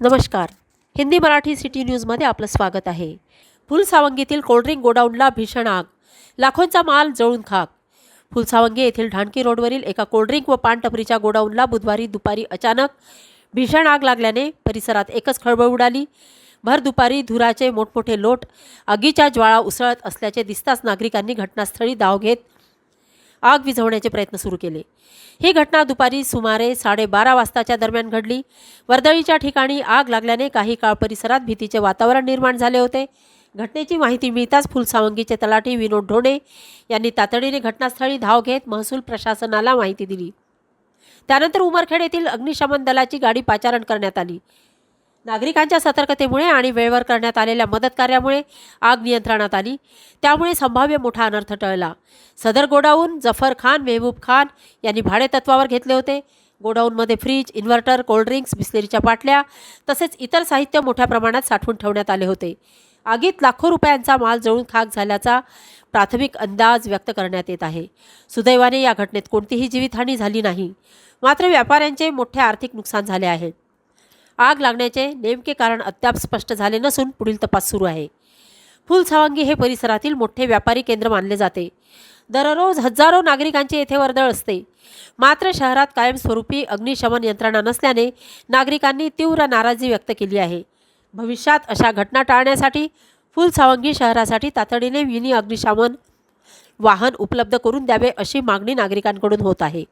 नमस्कार. हिंदी मराठी सिटी न्यूजमध्ये आपलं स्वागत आहे. फुलसावंगीतील कोल्ड्रिंक गोडाऊनला भीषण आग, लाखोंचा माल जळून खाक. फुलसावंगी येथील ढाणकी रोडवरील एका कोल्ड्रिंक व पान टपरीच्या गोडाऊनला बुधवारी दुपारी अचानक भीषण आग लागल्याने परिसरात एकच खळबळ उडाली. भर दुपारी धुराचे मोठमोठे लोट आगीच्या ज्वाळा उसळत असल्याचे दिसताच नागरिकांनी घटनास्थळी धाव घेत आग विझवण्याचे प्रयत्न सुरू केले. ही घटना दुपारी सुमारे 12:30 वाजताच्या दरम्यान घडली. वर्दळीच्या ठिकाणी आग लागल्याने काही काळ परिसरात भीतीचे वातावरण निर्माण झाले होते. घटनेची माहिती मिळताच फुलसावंगीचे तलाठी विनोद ढोणे यांनी तातडीने घटनास्थळी धाव घेत महसूल प्रशासनाला माहिती दिली. त्यानंतर उमरखेड येथील अग्निशमन दलाची गाडी पाचारण करण्यात आली. नागरिकांच्या सतर्कतेमुळे आणि वेळेवर करण्यात आलेल्या मदत कार्यामुळे आग नियंत्रणात आली. त्यामुळे संभाव्य मोठा अनर्थ टळला. सदर गोडाऊन जफर खान मेहबूब खान यांनी भाडेतत्वावर घेतले होते. गोडाऊनमध्ये फ्रीज, इन्व्हर्टर, कोल्ड्रिंक्स, बिस्लेरीच्या बाटल्या तसेच इतर साहित्य मोठ्या प्रमाणात साठवून ठेवण्यात आले होते. आगीत लाखो रुपयांचा माल जळून खाक झाल्याचा प्राथमिक अंदाज व्यक्त करण्यात येत आहे. सुदैवाने या घटनेत कोणतीही जीवितहानी झाली नाही. मात्र व्यापाऱ्यांचे मोठे आर्थिक नुकसान झाले आहे. आग लागण्याचे नेमके कारण अद्याप स्पष्ट झाले नसून पुढील तपास सुरू आहे. फुलसावंगी हे परिसरातील मोठे व्यापारी केंद्र मानले जाते. दररोज हजारो नागरिकांची येथे वर्दळ असते. मात्र शहरात कायमस्वरूपी अग्निशमन यंत्रणा नसल्याने नागरिकांनी तीव्र नाराजी व्यक्त केली आहे. भविष्यात अशा घटना टाळण्यासाठी फुलसावंगी शहरासाठी तातडीने मिनी अग्निशमन वाहन उपलब्ध करून द्यावे अशी मागणी नागरिकांकडून होत आहे.